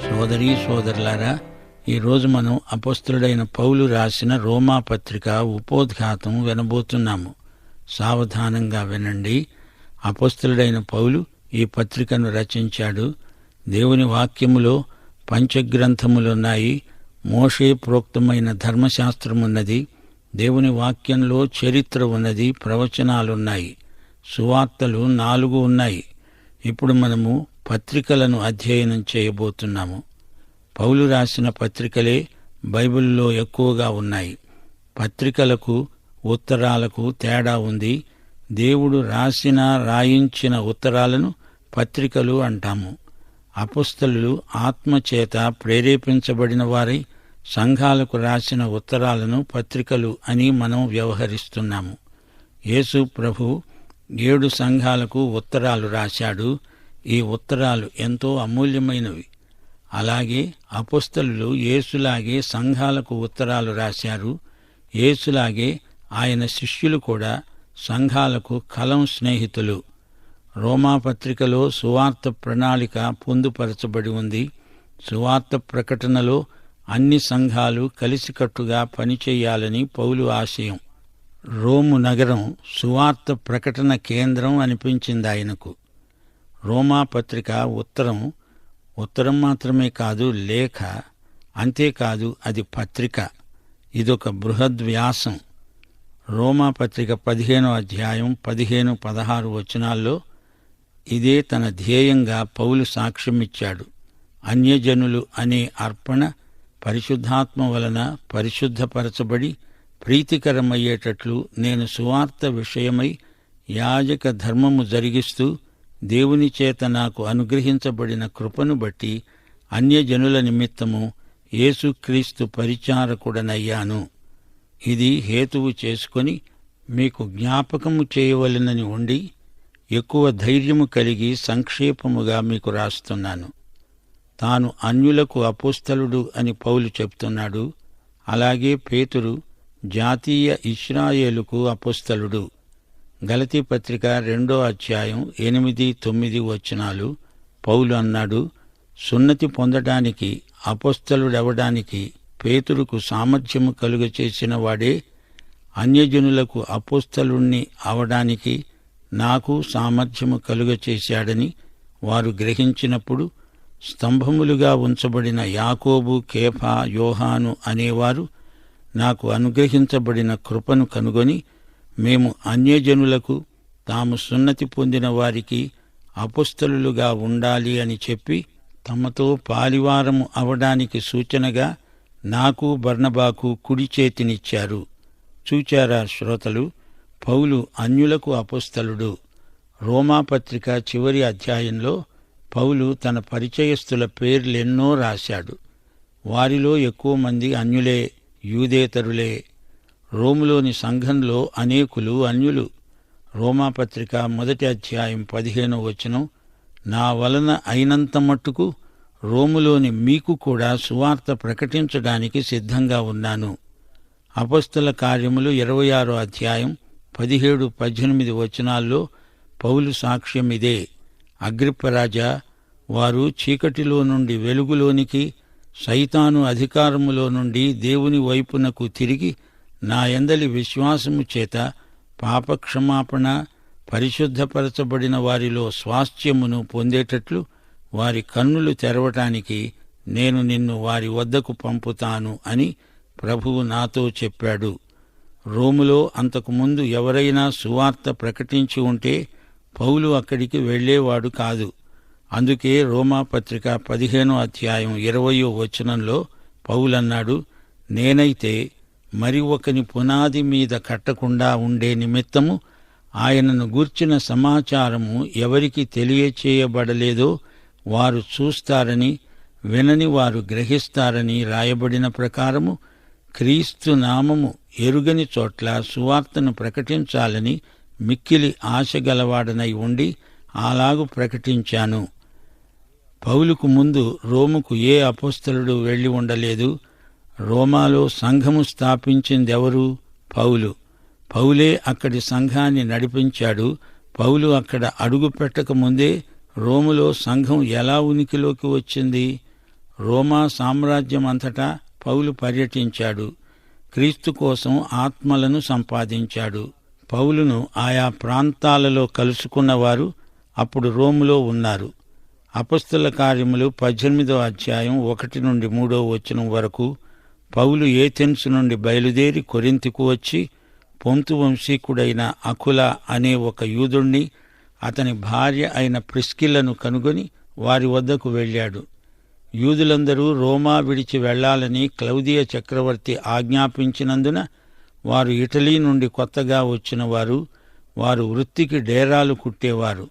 సోదరీ సోదరులారా, ఈరోజు మనం అపొస్తలుడైన పౌలు రాసిన రోమా పత్రిక ఉపోద్ఘాతం వినబోతున్నాము. సావధానంగా వినండి. అపొస్తలుడైన పౌలు ఈ పత్రికను రచించాడు. దేవుని వాక్యములో పంచగ్రంథములున్నాయి. మోషే ప్రోక్తమైన ధర్మశాస్త్రమున్నది. దేవుని వాక్యంలో చరిత్ర ఉన్నది, ప్రవచనాలున్నాయి, సువార్తలు 4 ఉన్నాయి. ఇప్పుడు మనము పత్రికలను అధ్యయనం చేయబోతున్నాము. పౌలు రాసిన పత్రికలే బైబిల్లో ఎక్కువగా ఉన్నాయి. పత్రికలకు ఉత్తరాలకు తేడా ఉంది. దేవుడు రాయించిన ఉత్తరాలను పత్రికలు అంటాము. అపొస్తలులు ఆత్మచేత ప్రేరేపించబడిన వారై సంఘాలకు రాసిన ఉత్తరాలను పత్రికలు అని మనం వ్యవహరిస్తున్నాము. యేసు ప్రభు 7 సంఘాలకు ఉత్తరాలు రాశాడు. ఈ ఉత్తరాలు ఎంతో అమూల్యమైనవి. అలాగే అపొస్తలులు యేసులాగే సంఘాలకు ఉత్తరాలు రాశారు. యేసులాగే ఆయన శిష్యులు కూడా సంఘాలకు కలం స్నేహితులు. రోమా పత్రికలో సువార్త ప్రణాళిక పొందుపరచబడి ఉంది. సువార్త ప్రకటనలో అన్ని సంఘాలు కలిసికట్టుగా పనిచేయాలని పౌలు ఆశయం. రోము నగరం సువార్త ప్రకటన కేంద్రం అనిపించింది ఆయనకు. రోమా పత్రిక ఉత్తరం మాత్రమే కాదు, లేఖ. అంతేకాదు, అది పత్రిక. ఇదొక బృహద్వ్యాసం. రోమా పత్రిక 15వ అధ్యాయం 15-16 వచనాల్లో ఇదే తన ధ్యేయంగా పౌలు సాక్ష్యమిచ్చాడు. అన్యజనులు అనే అర్పణ పరిశుద్ధాత్మ వలన పరిశుద్ధపరచబడి ప్రీతికరమయ్యేటట్లు నేను సువార్త విషయమై యాజక ధర్మము జరిగిస్తూ దేవుని చేత నాకు అనుగ్రహించబడిన కృపను బట్టి అన్యజనుల నిమిత్తము యేసుక్రీస్తు పరిచారకుడనయ్యాను. ఇది హేతువు చేసుకొని మీకు జ్ఞాపకము చేయవలెనని ఉండి ఎక్కువ ధైర్యము కలిగి సంక్షేపముగా మీకు రాస్తున్నాను. తాను అన్యులకు అపొస్తలుడు అని పౌలు చెప్తున్నాడు. అలాగే పేతురు జాతీయ ఇశ్రాయేలుకు అపొస్తలుడు. గలతీ పత్రిక 2వ అధ్యాయం 8-9 వచనాలు పౌలు అన్నాడు, సున్నతి పొందడానికి అపొస్తలుడవడానికి పేతురుకు సామర్థ్యము కలుగచేసిన వాడే అన్యజనులకు అపొస్తలుణ్ణి అవడానికి నాకు సామర్థ్యము కలుగచేశాడని వారు గ్రహించినప్పుడు స్తంభములుగా ఉంచబడిన యాకోబు, కేఫా, యోహాను అనేవారు నాకు అనుగ్రహించబడిన కృపను కనుగొని మేము అన్యజనులకు తాము సున్నతి పొందిన వారికి అపొస్తలులుగా ఉండాలి అని చెప్పి తమతో పాలివారము అవడానికి సూచనగా నాకు, బర్నబాకు కుడి చేతినిచ్చారు. చూచారా శ్రోతలు, పౌలు అన్యులకు అపొస్తలుడు. రోమాపత్రిక చివరి అధ్యాయంలో పౌలు తన పరిచయస్థుల పేర్లెన్నో రాశాడు. వారిలో ఎక్కువ మంది అన్యులే, యూదేతరులే. రోములోని సంఘంలో అనేకులు అన్యులు. రోమాపత్రిక 1వ అధ్యాయం 15వ వచనం, నా వలన అయినంత మట్టుకు రోములోని మీకు కూడా సువార్త ప్రకటించడానికి సిద్ధంగా ఉన్నాను. అపొస్తల కార్యములు 26వ అధ్యాయం 17-18 వచనాల్లో పౌలు సాక్ష్యమిదే. అగ్రిప్పరాజా, వారు చీకటిలో నుండి వెలుగులోనికి, సైతాను అధికారములో నుండి దేవుని వైపునకు తిరిగి నా యందలి విశ్వాసము చేత పాపక్షమాపణ, పరిశుద్ధపరచబడిన వారిలో స్వాస్థ్యమును పొందేటట్లు వారి కన్నులు తెరవటానికి నేను నిన్ను వారి వద్దకు పంపుతాను అని ప్రభువు నాతో చెప్పాడు. రోములో అంతకుముందు ఎవరైనా సువార్త ప్రకటించి ఉంటే పౌలు అక్కడికి వెళ్లేవాడు కాదు. అందుకే రోమాపత్రిక 15వ అధ్యాయం 20వ వచనంలో పౌలన్నాడు, నేనైతే మరి ఒకని పునాది మీద కట్టకుండా ఉండే నిమిత్తము ఆయనను గూర్చిన సమాచారము ఎవరికి తెలియచేయబడలేదో వారు చూస్తారని, వినని వారు గ్రహిస్తారని రాయబడిన ప్రకారము క్రీస్తు నామము ఎరుగని చోట్ల సువార్తను ప్రకటించాలని మిక్కిలి ఆశగలవాడనై ఉండి అలాగు ప్రకటించాను. పౌలుకు ముందు రోముకు ఏ అపొస్తలుడు వెళ్లి ఉండలేదు. రోమాలో సంఘము స్థాపించిందెవరు? పౌలు. పౌలే అక్కడి సంఘాన్ని నడిపించాడు. పౌలు అక్కడ అడుగు పెట్టకముందే రోములో సంఘం ఎలా ఉనికిలోకి వచ్చింది? రోమా సామ్రాజ్యమంతటా పౌలు పర్యటించాడు. క్రీస్తు కోసం ఆత్మలను సంపాదించాడు. పౌలును ఆయా ప్రాంతాలలో కలుసుకున్నవారు అప్పుడు రోములో ఉన్నారు. అపొస్తలుల కార్యములు 18వ అధ్యాయం 1 నుండి 3వ వచనం వరకు పౌలు ఏథెన్సు నుండి బయలుదేరి కొరింథుకు వచ్చి పొంతు వంశీకుడైన అకుల అనే ఒక యూదుణ్ణి, అతని భార్య అయిన ప్రిస్కిల్లను కనుగొని వారి వద్దకు వెళ్ళాడు. యూదులందరూ రోమా విడిచి వెళ్లాలని క్లౌదియ చక్రవర్తి ఆజ్ఞాపించినందున వారు ఇటలీ నుండి కొత్తగా వచ్చిన వారు వృత్తికి డేరాలు కుట్టేవారు.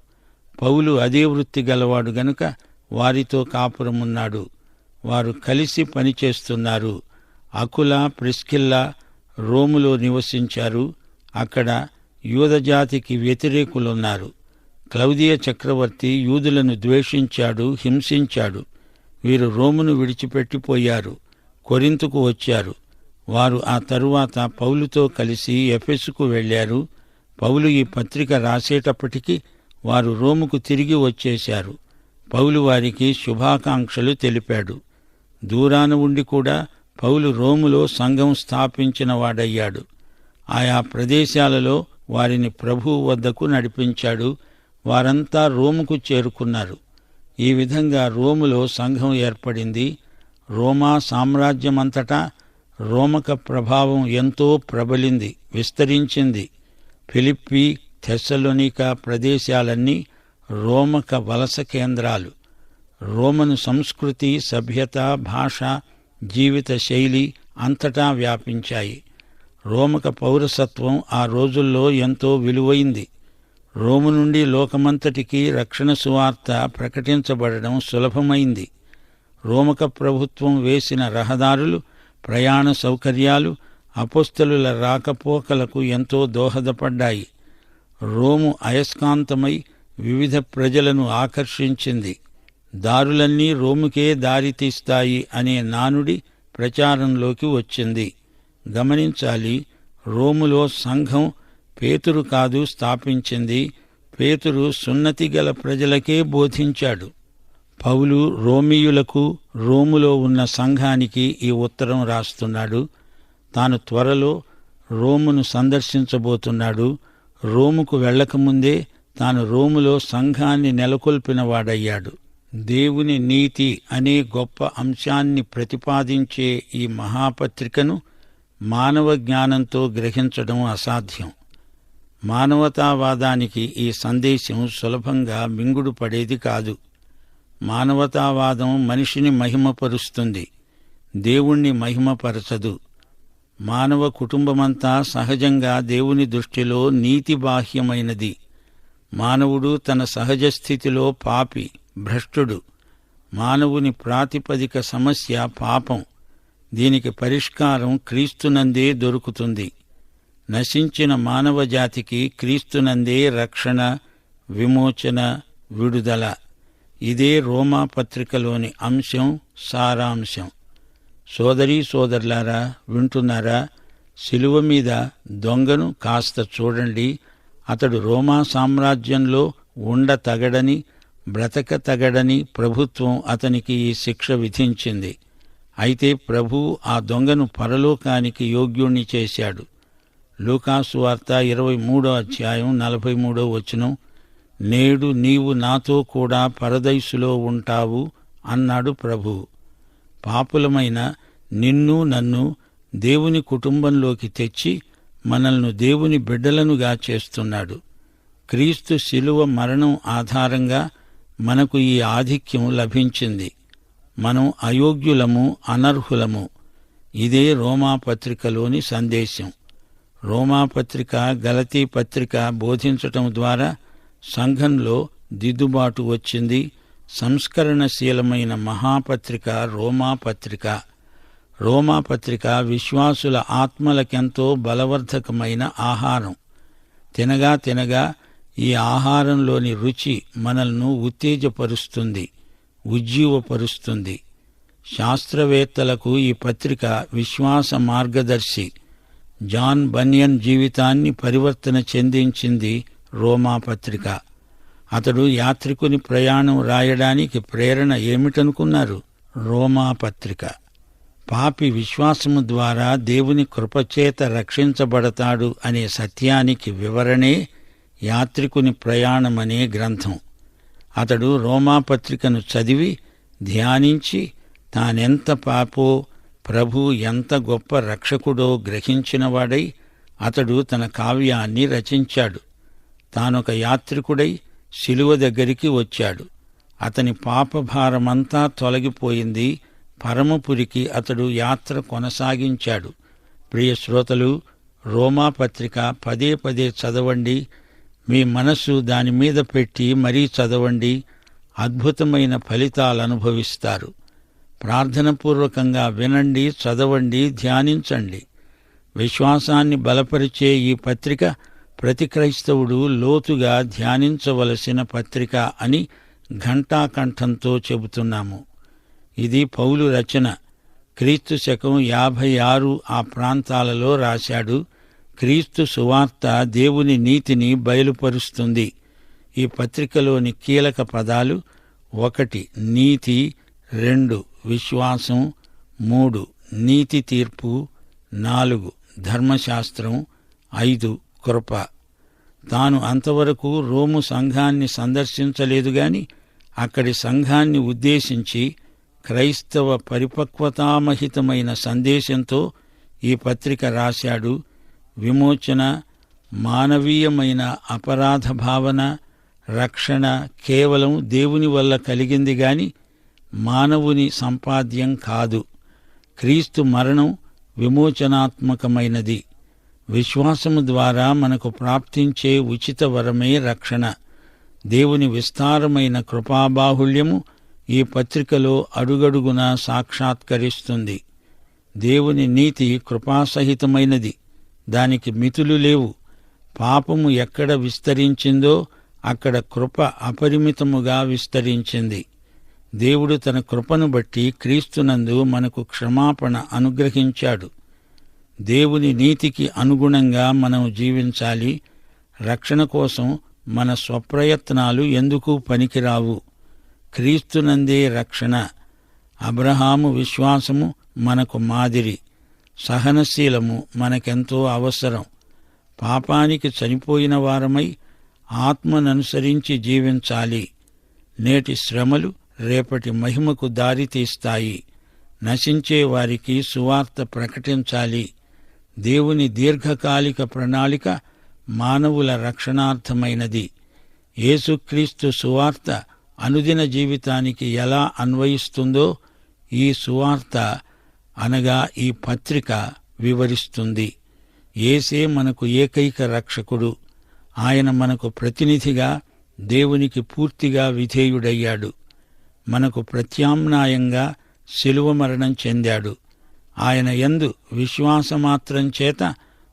పౌలు అదే వృత్తి గలవాడు గనుక వారితో కాపురమున్నాడు. వారు కలిసి పనిచేస్తున్నారు. అకుల, ప్రిస్కిల్లా రోములో నివసించారు. అక్కడ యూదజాతికి వ్యతిరేకులున్నారు. క్లౌదియ చక్రవర్తి యూదులను ద్వేషించాడు, హింసించాడు. వీరు రోమును విడిచిపెట్టిపోయారు, కొరింథుకు వచ్చారు. వారు ఆ తరువాత పౌలుతో కలిసి ఎఫెసుకు వెళ్లారు. పౌలు ఈ పత్రిక రాసేటప్పటికి వారు రోముకు తిరిగి వచ్చేశారు. పౌలు వారికి శుభాకాంక్షలు తెలిపాడు. దూరాన ఉండి కూడా పౌలు రోములో సంఘం స్థాపించిన వాడయ్యాడు. ఆయా ప్రదేశాలలో వారిని ప్రభువు వద్దకు నడిపించాడు. వారంతా రోముకు చేరుకున్నారు. ఈ విధంగా రోములో సంఘం ఏర్పడింది. రోమా సామ్రాజ్యమంతటా రోమక ప్రభావం ఎంతో ప్రబలింది, విస్తరించింది. ఫిలిప్పీ, థెస్సలోనికా ప్రదేశాలన్నీ రోమక వలస కేంద్రాలు. రోమను సంస్కృతి, సభ్యత, భాష, జీవిత శైలి అంతటా వ్యాపించాయి. రోమక పౌరసత్వం ఆ రోజుల్లో ఎంతో విలువైంది. రోము నుండి లోకమంతటికీ రక్షణ సువార్త ప్రకటించబడడం సులభమైంది. రోమక ప్రభుత్వం వేసిన రహదారులు, ప్రయాణ సౌకర్యాలు అపొస్తలుల రాకపోకలకు ఎంతో దోహదపడ్డాయి. రోము అయస్కాంతమై వివిధ ప్రజలను ఆకర్షించింది. దారులన్నీ రోముకే దారితీస్తాయి అనే నానుడి ప్రచారంలోకి వచ్చింది. గమనించాలి, రోములో సంఘం పేతురు కాదు స్థాపించింది. పేతురు సున్నతి గల ప్రజలకే బోధించాడు. పౌలు రోమీయులకు, రోములో ఉన్న సంఘానికి ఈ ఉత్తరం రాస్తున్నాడు. తాను త్వరలో రోమును సందర్శించబోతున్నాడు. రోముకు వెళ్లకముందే తాను రోములో సంఘాన్ని నెలకొల్పినవాడయ్యాడు. దేవుని నీతి అనే గొప్ప అంశాన్ని ప్రతిపాదించే ఈ మహాపత్రికను మానవ జ్ఞానంతో గ్రహించడం అసాధ్యం. మానవతావాదానికి ఈ సందేశం సులభంగా మింగుడు పడేది కాదు. మానవతావాదం మనిషిని మహిమపరుస్తుంది, దేవుణ్ణి మహిమపరచదు. మానవ కుటుంబమంతా సహజంగా దేవుని దృష్టిలో నీతిబాహ్యమైనది. మానవుడు తన సహజ స్థితిలో పాపి, భ్రష్టుడు. మానవుని ప్రాతిపదిక సమస్య పాపం. దీనికి పరిష్కారం క్రీస్తునందే దొరుకుతుంది. నశించిన మానవ జాతికి క్రీస్తునందే రక్షణ, విమోచన, విడుదల. ఇదే రోమా పత్రికలోని అంశం, సారాంశం. సోదరీ సోదరులారా, వింటున్నారా? శిలువ మీద దొంగను కాస్త చూడండి. అతడు రోమా సామ్రాజ్యంలో ఉండతగడని, బ్రతకతగడని ప్రభుత్వం అతనికి ఈ శిక్ష విధించింది. అయితే ప్రభువు ఆ దొంగను పరలోకానికి యోగ్యుణ్ణి చేశాడు. లూకాసు వార్త 23వ అధ్యాయం 43వ వచనం, నేడు నీవు నాతో కూడా పరదైసులో ఉంటావు అన్నాడు ప్రభువు. పాపులమైన నిన్ను, నన్ను దేవుని కుటుంబంలోకి తెచ్చి మనల్ని దేవుని బిడ్డలనుగా చేస్తున్నాడు. క్రీస్తు శిలువ మరణం ఆధారంగా మనకు ఈ ఆధిక్యం లభించింది. మనం అయోగ్యులము, అనర్హులము. ఇదే రోమాపత్రికలోని సందేశం. రోమాపత్రిక, గలతీ పత్రిక బోధించటం ద్వారా సంఘంలో దిద్దుబాటు వచ్చింది. సంస్కరణశీలమైన మహాపత్రిక రోమాపత్రిక. రోమాపత్రిక విశ్వాసుల ఆత్మలకెంతో బలవర్ధకమైన ఆహారం. తినగా తినగా ఈ ఆహారంలోని రుచి మనల్ని ఉత్తేజపరుస్తుంది, ఉజ్జీవపరుస్తుంది. శాస్త్రవేత్తలకు ఈ పత్రిక విశ్వాస మార్గదర్శి. జాన్ బన్యన్ జీవితాన్ని పరివర్తన చెందించింది రోమాపత్రిక. అతడు యాత్రికుని ప్రయాణం రాయడానికి ప్రేరణ ఏమిటనుకున్నారు? రోమాపత్రిక. పాపి విశ్వాసము ద్వారా దేవుని కృపచేత రక్షించబడతాడు అనే సత్యానికి వివరణే యాత్రికుని ప్రయాణమనే గ్రంథం. అతడు రోమాపత్రికను చదివి ధ్యానించి తానెంత పాపో, ప్రభు ఎంత గొప్ప రక్షకుడో గ్రహించినవాడై అతడు తన కావ్యాన్ని రచించాడు. తానొక యాత్రికుడై శిలువ దగ్గరికి వచ్చాడు. అతని పాపభారమంతా తొలగిపోయింది. పరమపురికి అతడు యాత్ర కొనసాగించాడు. ప్రియ శ్రోతలు, రోమాపత్రిక పదే పదే చదవండి. మీ మనస్సు దానిమీద పెట్టి మరీ చదవండి. అద్భుతమైన ఫలితాలు అనుభవిస్తారు. ప్రార్థనపూర్వకంగా వినండి, చదవండి, ధ్యానించండి. విశ్వాసాన్ని బలపరిచే ఈ పత్రిక ప్రతి క్రైస్తవుడు లోతుగా ధ్యానించవలసిన పత్రిక అని ఘంటాకంఠంతో చెబుతున్నాము. ఇది పౌలు రచన. క్రీస్తు శకం 56 ఆ ప్రాంతాలలో రాశాడు. క్రీస్తు సువార్త దేవుని నీతిని బయలుపరుస్తుంది. ఈ పత్రికలోని కీలక పదాలు: 1 నీతి, 2 విశ్వాసం, 3 నీతి తీర్పు, 4 ధర్మశాస్త్రం, 5 కృప. తాను అంతవరకు రోము సంఘాన్ని సందర్శించలేదు గాని అక్కడి సంఘాన్ని ఉద్దేశించి క్రైస్తవ పరిపక్వతామహితమైన సందేశంతో ఈ పత్రిక రాశాడు. విమోచన, మానవీయమైన అపరాధ భావన, రక్షణ కేవలం దేవుని వల్ల కలిగింది గాని మానవుని సంపాద్యం కాదు. క్రీస్తు మరణం విమోచనాత్మకమైనది. విశ్వాసము ద్వారా మనకు ప్రాప్తించే ఉచిత వరమే రక్షణ. దేవుని విస్తారమైన కృపాబాహుళ్యము ఈ పత్రికలో అడుగడుగునా సాక్షాత్కరిస్తుంది. దేవుని నీతి కృపాసహితమైనది. దానికి మితులు లేవు. పాపము ఎక్కడ విస్తరించిందో అక్కడ కృప అపరిమితముగా విస్తరించింది. దేవుడు తన కృపను బట్టి క్రీస్తునందు మనకు క్షమాపణ అనుగ్రహించాడు. దేవుని నీతికి అనుగుణంగా మనం జీవించాలి. రక్షణ కోసం మన స్వప్రయత్నాలు ఎందుకు పనికిరావు. క్రీస్తునందే రక్షణ. అబ్రహాము విశ్వాసము మనకు మాదిరి. సహనశీలము మనకెంతో అవసరం. పాపానికి చనిపోయిన వారమై ఆత్మననుసరించి జీవించాలి. నేటి శ్రమలు రేపటి మహిమకు దారితీస్తాయి. నశించే వారికి సువార్త ప్రకటించాలి. దేవుని దీర్ఘకాలిక ప్రణాళిక మానవుల రక్షణార్థమైనది. యేసుక్రీస్తు సువార్త అనుదిన జీవితానికి ఎలా అన్వయిస్తుందో ఈ సువార్త అనగా ఈ పత్రిక వివరిస్తుంది. యేసే మనకు ఏకైక రక్షకుడు. ఆయన మనకు ప్రతినిధిగా దేవునికి పూర్తిగా విధేయుడయ్యాడు. మనకు ప్రత్యామ్నాయంగా శిలువ మరణం చెందాడు. ఆయన యందు విశ్వాసమాత్రం చేత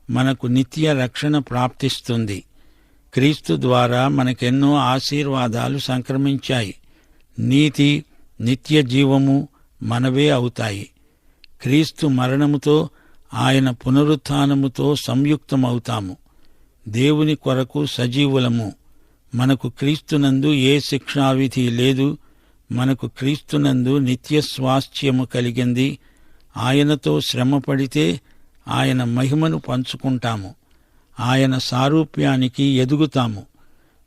మనకు నిత్య రక్షణ ప్రాప్తిస్తుంది. క్రీస్తు ద్వారా మనకెన్నో ఆశీర్వాదాలు సంక్రమించాయి. నీతి, నిత్య జీవము మనవే అవుతాయి. క్రీస్తు మరణముతో ఆయన పునరుత్థానముతో సంయుక్తమవుతాము. దేవుని కొరకు సజీవులము. మనకు క్రీస్తునందు ఏ శిక్షావిధి లేదు. మనకు క్రీస్తునందు నిత్య స్వాస్థ్యము కలిగింది. ఆయనతో శ్రమపడితే ఆయన మహిమను పంచుకుంటాము. ఆయన సారూప్యానికి ఎదుగుతాము.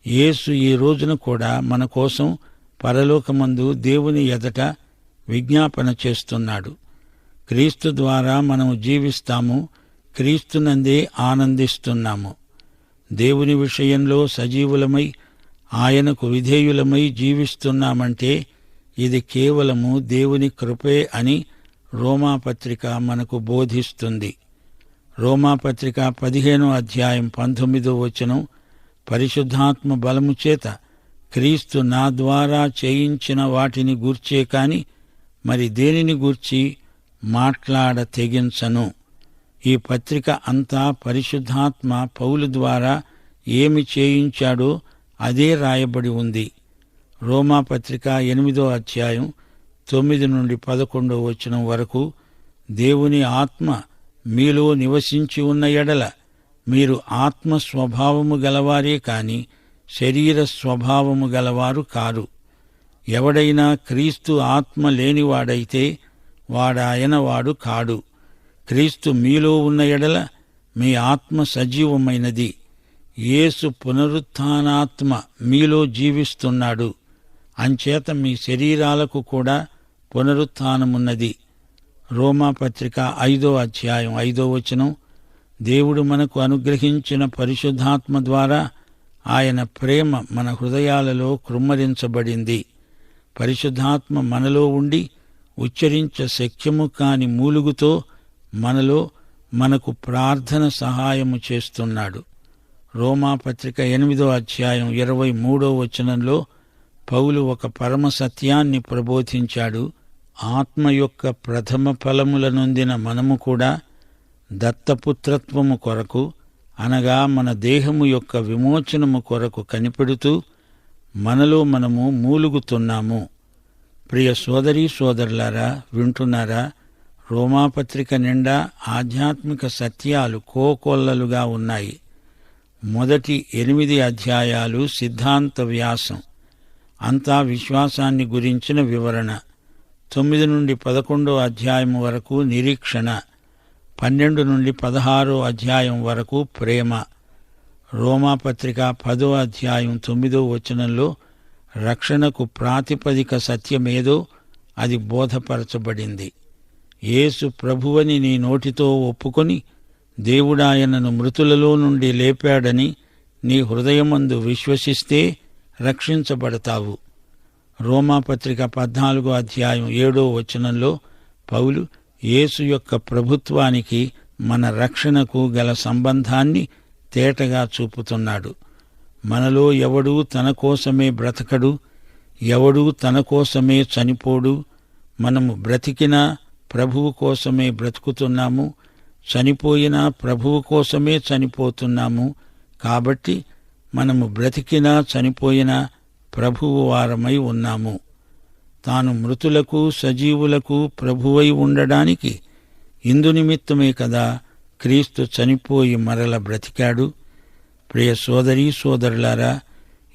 యేసు ఈ రోజున కూడా మన కోసం పరలోకమందు దేవుని ఎదట విజ్ఞాపన చేస్తున్నాడు. క్రీస్తు ద్వారా మనము జీవిస్తాము. క్రీస్తునందే ఆనందిస్తున్నాము. దేవుని విషయంలో సజీవులమై ఆయనకు విధేయులమై జీవిస్తున్నామంటే ఇది కేవలము దేవుని కృపే అని రోమాపత్రిక మనకు బోధిస్తుంది. రోమాపత్రిక 15వ అధ్యాయం 19వ వచనం, పరిశుద్ధాత్మ బలము చేత క్రీస్తు నా ద్వారా చేయించిన వాటిని గూర్చే కాని మరి దేనిని గూర్చి మాట్లాడ తెగించను. ఈ పత్రిక అంతా పరిశుద్ధాత్మ పౌలు ద్వారా ఏమి చేయించాడో అదే రాయబడి ఉంది. రోమాపత్రిక 8వ అధ్యాయం 9 నుండి 11వ వచనం వరకు, దేవుని ఆత్మ మీలో నివసించి ఉన్న ఎడల మీరు ఆత్మ స్వభావము గలవారే కాని శరీర స్వభావము గలవారు కారు. ఎవడైనా క్రీస్తు ఆత్మ లేనివాడైతే వాడు కాడు. క్రీస్తు మీలో ఉన్న ఎడల మీ ఆత్మ సజీవమైనది. యేసు పునరుత్థానాత్మ మీలో జీవిస్తున్నాడు. అంచేత మీ శరీరాలకు కూడా పునరుత్థానమున్నది. రోమాపత్రిక 5వ అధ్యాయం 5వ వచనం, దేవుడు మనకు అనుగ్రహించిన పరిశుద్ధాత్మ ద్వారా ఆయన ప్రేమ మన హృదయాలలో కృమ్మరించబడింది. పరిశుద్ధాత్మ మనలో ఉండి ఉచ్చరించ శక్యము కాని మూలుగుతో మనకు ప్రార్థన సహాయము చేస్తున్నాడు. రోమాపత్రిక 8వ అధ్యాయం 23వ వచనంలో పౌలు ఒక పరమ సత్యాన్ని ప్రబోధించాడు. ఆత్మ యొక్క ప్రథమ ఫలముల నొందిన మనము కూడా దత్తపుత్రత్వము కొరకు, అనగా మన దేహము యొక్క విమోచనము కొరకు కనిపెడుతూ మనలో మనము మూలుగుతున్నాము. ప్రియ సోదరీ సోదరులారా, వింటున్నారా? రోమాపత్రిక నిండా ఆధ్యాత్మిక సత్యాలు కోకొల్లలుగా ఉన్నాయి. మొదటి 8 అధ్యాయాలు సిద్ధాంత వ్యాసం, అంతా విశ్వాసాన్ని గురించిన వివరణ. 9 నుండి 11వ అధ్యాయం వరకు నిరీక్షణ, 12 నుండి 16వ అధ్యాయం వరకు ప్రేమ. రోమాపత్రిక 10వ అధ్యాయం 9వ వచనంలో రక్షణకు ప్రాతిపదిక సత్యమేదో అది బోధపరచబడింది. యేసు ప్రభువని నీ నోటితో ఒప్పుకొని దేవుడాయనను మృతులలో నుండి లేపాడని నీ హృదయమందు విశ్వసిస్తే రక్షించబడతావు. రోమాపత్రిక 14వ అధ్యాయం 7వ వచనంలో పౌలు యేసు యొక్క ప్రభుత్వానికి మన రక్షణకు గల సంబంధాన్ని తేటగా చూపుతున్నాడు. మనలో ఎవడూ తన కోసమే బ్రతకడు, ఎవడూ తన కోసమే చనిపోడు. మనము బ్రతికినా ప్రభువు కోసమే బ్రతుకుతున్నాము, చనిపోయినా ప్రభువు కోసమే చనిపోతున్నాము. కాబట్టి మనము బ్రతికినా చనిపోయినా ప్రభువు వారమై ఉన్నాము. తాను మృతులకు సజీవులకు ప్రభువై ఉండడానికి ఇందునిమిత్తమే కదా క్రీస్తు చనిపోయి మరల బ్రతికాడు. ప్రియ సోదరీ సోదరులారా,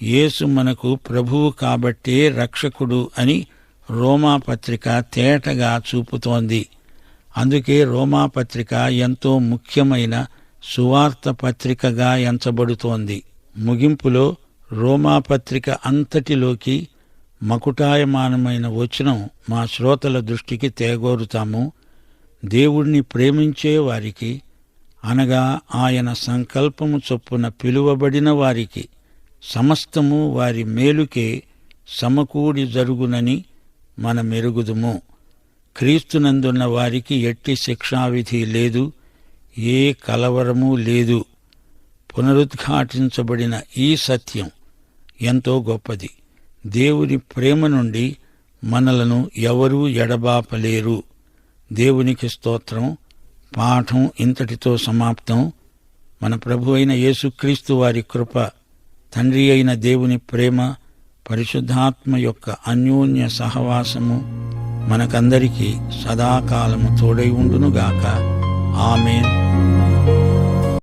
యేసు మనకు ప్రభువు కాబట్టే రక్షకుడు అని రోమాపత్రిక తేటగా చూపుతోంది. అందుకే రోమాపత్రిక ఎంతో ముఖ్యమైన సువార్త పత్రికగా ఎంచబడుతోంది. ముగింపులో రోమాపత్రిక అంతటిలోకి మకుటాయమానమైన వచనం మా శ్రోతల దృష్టికి తేగోరుతాము. దేవుణ్ణి ప్రేమించే వారికి, అనగా ఆయన సంకల్పము చొప్పున పిలువబడిన వారికి సమస్తము వారి మేలుకే సమకూడి జరుగునని మనమెరుగుదుము. క్రీస్తునందున్న వారికి ఎట్టి శిక్షావిధి లేదు, ఏ కలవరము లేదు. పునరుద్ఘాటించబడిన ఈ సత్యం ఎంతో గొప్పది. దేవుని ప్రేమ నుండి మనలను ఎవరూ ఎడబాపలేరు. దేవునికి స్తోత్రం. పాఠం ఇంతటితో సమాప్తం. మన ప్రభు అయిన యేసుక్రీస్తు వారి కృప, తండ్రి అయిన దేవుని ప్రేమ, పరిశుద్ధాత్మ యొక్క అన్యోన్య సహవాసము మనకందరికీ సదాకాలము తోడై ఉండునుగాక. ఆమేన్.